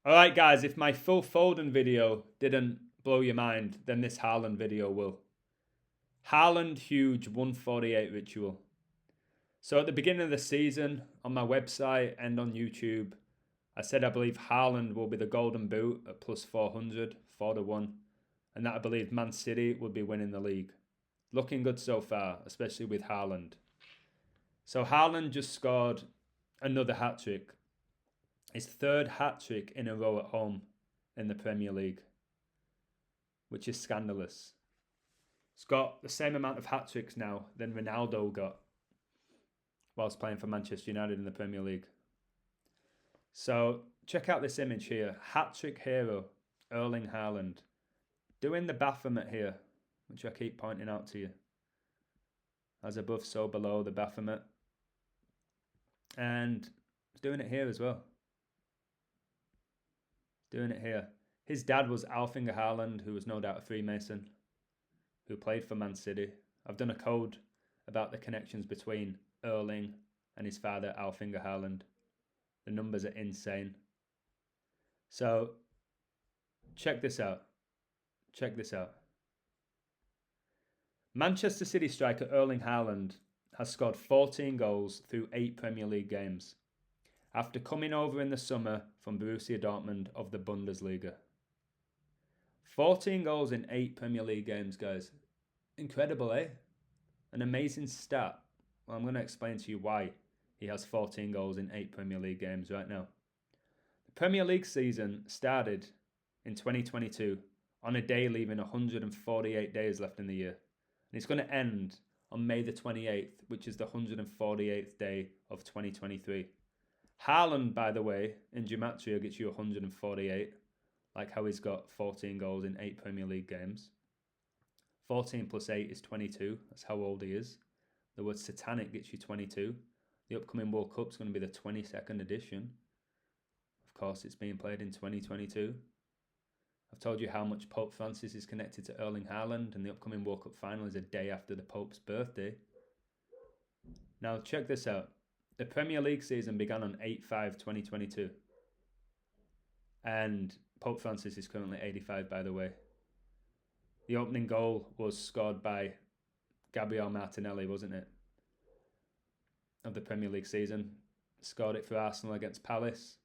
Alright guys, if my full Foden video didn't blow your mind, then this Haaland video will. Haaland huge 148 ritual. So at the beginning of the season, on my website and on YouTube, I said I believe Haaland will be the golden boot at plus 400, 4-1, and that I believe Man City would be winning the league. Looking good so far, especially with Haaland. So Haaland just scored another hat-trick. His third hat-trick in a row at home in the Premier League, which is scandalous. He's got the same amount of hat-tricks now than Ronaldo got whilst playing for Manchester United in the Premier League. So check out this image here. Hat-trick hero, Erling Haaland. Doing the Baphomet here, which I keep pointing out to you. As above, so below, the Baphomet. And he's doing it here as well. Doing it here. His dad was Alfinger Haaland, who was no doubt a Freemason, who played for Man City. I've done a code about the connections between Erling and his father, Alfinger Haaland. The numbers are insane. So, check this out. Check this out. Manchester City striker Erling Haaland has scored 14 goals through 8 Premier League games, after coming over in the summer from Borussia Dortmund of the Bundesliga. 14 goals in 8 Premier League games, guys. Incredible, eh? An amazing stat. Well, I'm going to explain to you why he has 14 goals in 8 Premier League games right now. The Premier League season started in 2022 on a day leaving 148 days left in the year. And it's going to end on May the 28th, which is the 148th day of 2023. Haaland, by the way, in Gematria gets you 148, like how he's got 14 goals in 8 Premier League games. 14 plus 8 is 22. That's how old he is. The word satanic gets you 22. The upcoming World Cup is going to be the 22nd edition. Of course, it's being played in 2022. I've told you how much Pope Francis is connected to Erling Haaland, and the upcoming World Cup final is a day after the Pope's birthday. Now, check this out. The Premier League season began on 8/5/2022. And Pope Francis is currently 85, by the way. The opening goal was scored by Gabriel Martinelli, wasn't it? Of the Premier League season. Scored it for Arsenal against Palace.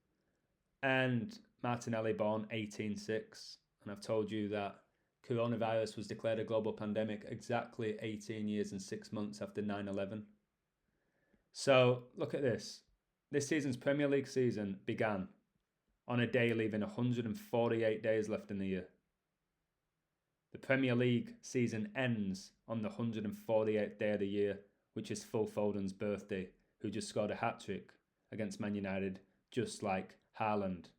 And Martinelli born 18/6. And I've told you that coronavirus was declared a global pandemic exactly 18 years and 6 months after 9/11. So look at this. This season's Premier League season began on a day leaving 148 days left in the year. The Premier League season ends on the 148th day of the year, which is Phil Foden's birthday, who just scored a hat-trick against Man United, just like Haaland.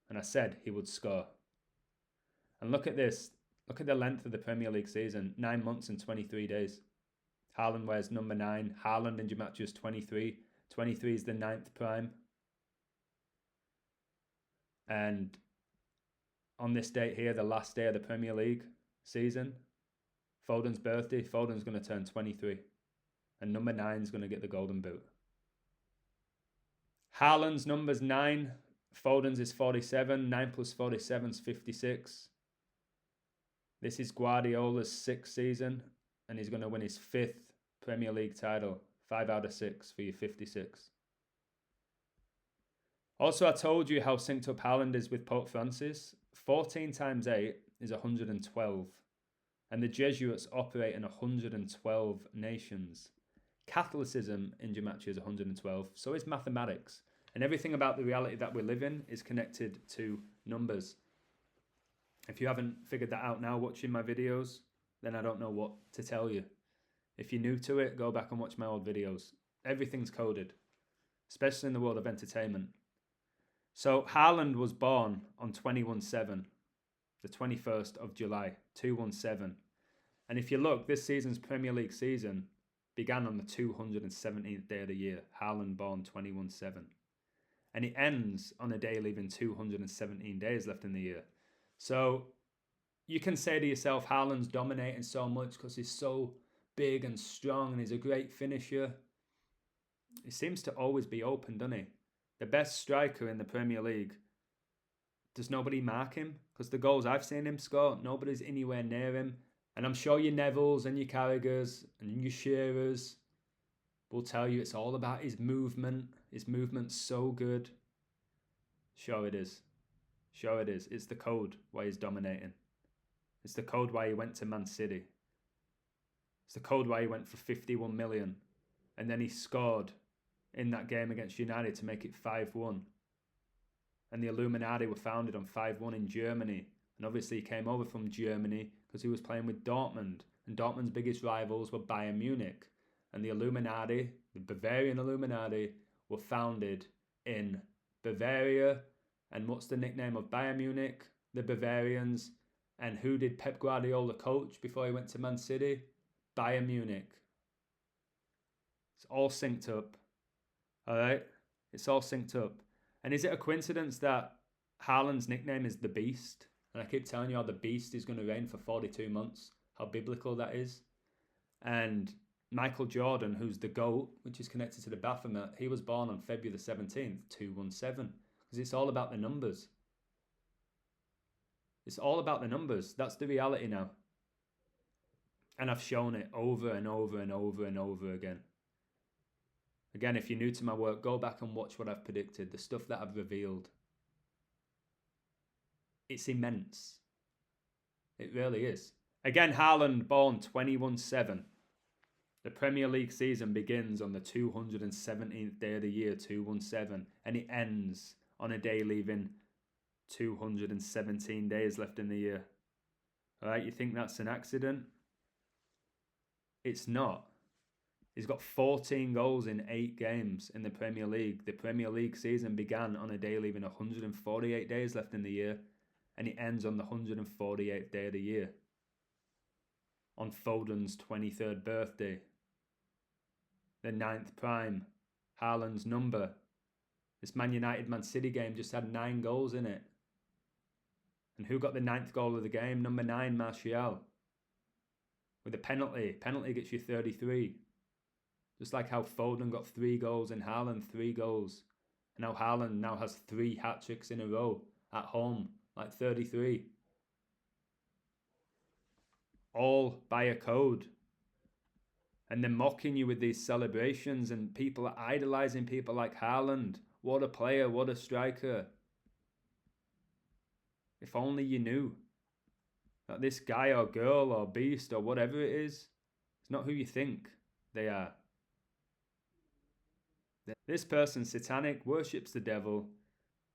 And I said he would score. And look at this. Look at the length of the Premier League season. 9 months and 23 days. Haaland wears number 9. Haaland in Gematria is 23. 23 is the 9th prime. And on this date here, the last day of the Premier League season, Foden's birthday, Foden's going to turn 23. And number 9 is going to get the golden boot. Haaland's number's 9. Foden's is 47. 9 plus 47 is 56. This is Guardiola's 6th season, and he's going to win his 5th Premier League title. 5 out of 6 for your 56. Also, I told you how synced up Haaland is with Pope Francis. 14 times 8 is 112. And the Jesuits operate in 112 nations. Catholicism in Gematria is 112. So is mathematics. And everything about the reality that we live in is connected to numbers. If you haven't figured that out now watching my videos, then I don't know what to tell you. If you're new to it, go back and watch my old videos. Everything's coded, especially in the world of entertainment. So Haaland was born on 21/7, the 21st of July, 217. And if you look, this season's Premier League season began on the 217th day of the year. Haaland born 21/7. And it ends on a day leaving 217 days left in the year. So you can say to yourself, Haaland's dominating so much because he's so big and strong and he's a great finisher. He seems to always be open, doesn't he? The best striker in the Premier League Does nobody mark him? Because the goals I've seen him score, nobody's anywhere near him. And I'm sure your Nevilles and your Carragers and your Shearers will tell you it's all about his movement. His movement's so good. Sure it is. Sure it is. It's the code why he's dominating. It's the code why he went to Man City. It's the code why he went for 51 million. And then he scored in that game against United to make it 5-1. And the Illuminati were founded on 5-1 in Germany. And obviously he came over from Germany because he was playing with Dortmund. And Dortmund's biggest rivals were Bayern Munich. And the Illuminati, the Bavarian Illuminati, were founded in Bavaria. And what's the nickname of Bayern Munich? The Bavarians. And who did Pep Guardiola coach before he went to Man City? Bayern Munich. It's all synced up. All right? It's all synced up. And is it a coincidence that Haaland's nickname is the Beast? And I keep telling you how the Beast is going to reign for 42 months. How biblical that is. And Michael Jordan, who's the GOAT, which is connected to the Baphomet, he was born on February the 17th, 217. Because it's all about the numbers. It's all about the numbers. That's the reality now. And I've shown it over and over and over and over again. Again, if you're new to my work, go back and watch what I've predicted, the stuff that I've revealed. It's immense. It really is. Again, Haaland born 21-7. The Premier League season begins on the 217th day of the year, 217, and it ends on a day leaving 217 days left in the year. All right, you think that's an accident? It's not. He's got 14 goals in 8 games in the Premier League. The Premier League season began on a day leaving 148 days left in the year, and it ends on the 148th day of the year, on Foden's 23rd birthday. The 9th prime, Haaland's number. This Man United-Man City game just had 9 goals in it. And who got the 9th goal of the game? Number 9, Martial. With a penalty. Penalty gets you 33. Just like how Foden got 3 goals and Haaland 3 goals. And now Haaland now has 3 hat-tricks in a row at home, like 33. All by a code. And they're mocking you with these celebrations, and people are idolising people like Haaland. What a player, what a striker. If only you knew that this guy or girl or beast or whatever it is not who you think they are. This person, satanic, worships the devil,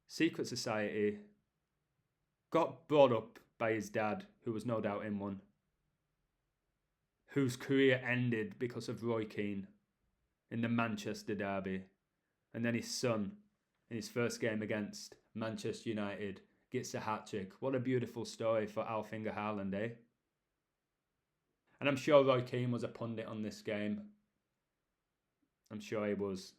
secret society, got brought up by his dad, who was no doubt in one, whose career ended because of Roy Keane in the Manchester derby. And then his son, in his first game against Manchester United, gets a hat-trick. What a beautiful story for Alfinger Haaland, eh? And I'm sure Roy Keane was a pundit on this game. I'm sure he was.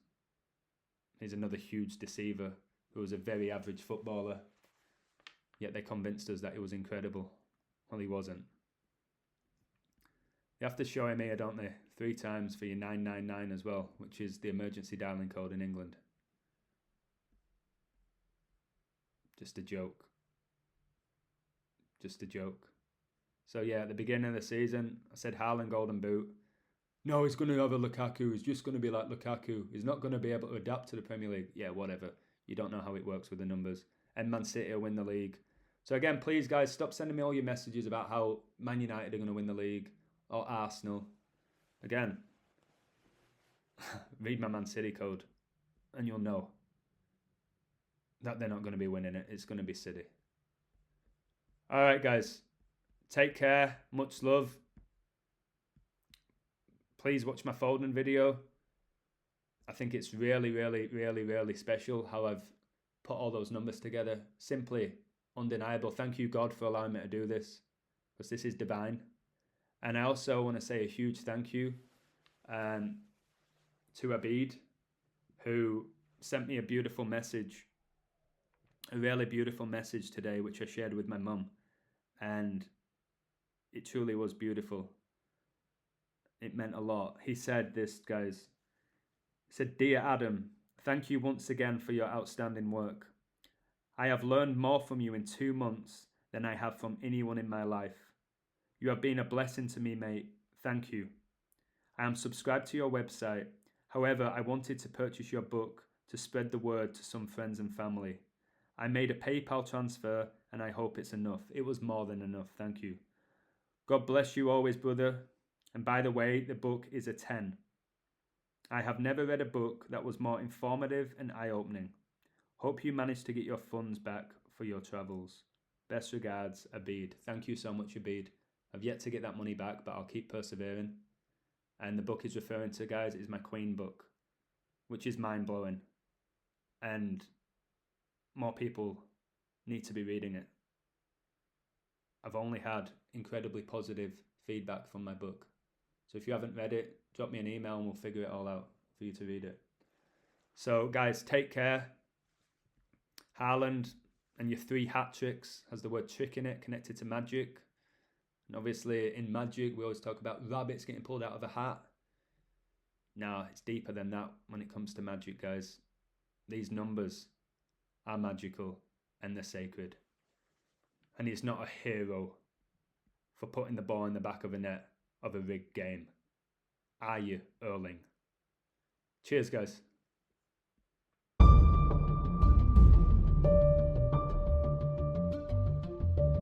He's another huge deceiver who was a very average footballer. Yet they convinced us that he was incredible. Well, he wasn't. They have to show him here, don't they? 3 times for your 999 as well, which is the emergency dialing code in England. Just a joke. Just a joke. So yeah, at the beginning of the season, I said Haaland Golden Boot. No, he's going to have a Lukaku. He's just going to be like Lukaku. He's not going to be able to adapt to the Premier League. Yeah, whatever. You don't know how it works with the numbers. And Man City will win the league. So again, please guys, stop sending me all your messages about how Man United are going to win the league or Arsenal. Again, read my Man City code and you'll know that they're not going to be winning it. It's going to be City. All right, guys. Take care. Much love. Please watch my Foden video. I think it's really, really, really, really special how I've put all those numbers together. Simply undeniable. Thank you, God, for allowing me to do this, because this is divine. And I also want to say a huge thank you to Abid, who sent me a beautiful message, a really beautiful message today, which I shared with my mum. And it truly was beautiful. It meant a lot. He said this, guys. He said, "Dear Adam, thank you once again for your outstanding work. I have learned more from you in 2 months than I have from anyone in my life. You have been a blessing to me, mate. Thank you. I am subscribed to your website. However, I wanted to purchase your book to spread the word to some friends and family. I made a PayPal transfer and I hope it's enough. It was more than enough, thank you. God bless you always, brother. And by the way, the book is a 10. I have never read a book that was more informative and eye-opening. Hope you managed to get your funds back for your travels. Best regards, Abid. Thank you so much, Abid. I've yet to get that money back, but I'll keep persevering. And the book he's referring to, guys, is my Queen book, which is mind-blowing. And more people need to be reading it. I've only had incredibly positive feedback from my book. So if you haven't read it, drop me an email and we'll figure it all out for you to read it. So guys, take care. Haaland and your 3 hat tricks has the word trick in it, connected to magic. And obviously in magic, we always talk about rabbits getting pulled out of a hat. No, it's deeper than that when it comes to magic, guys. These numbers are magical and they're sacred. And he's not a hero for putting the ball in the back of a net of a rigged game. Are you, Erling? Cheers, guys.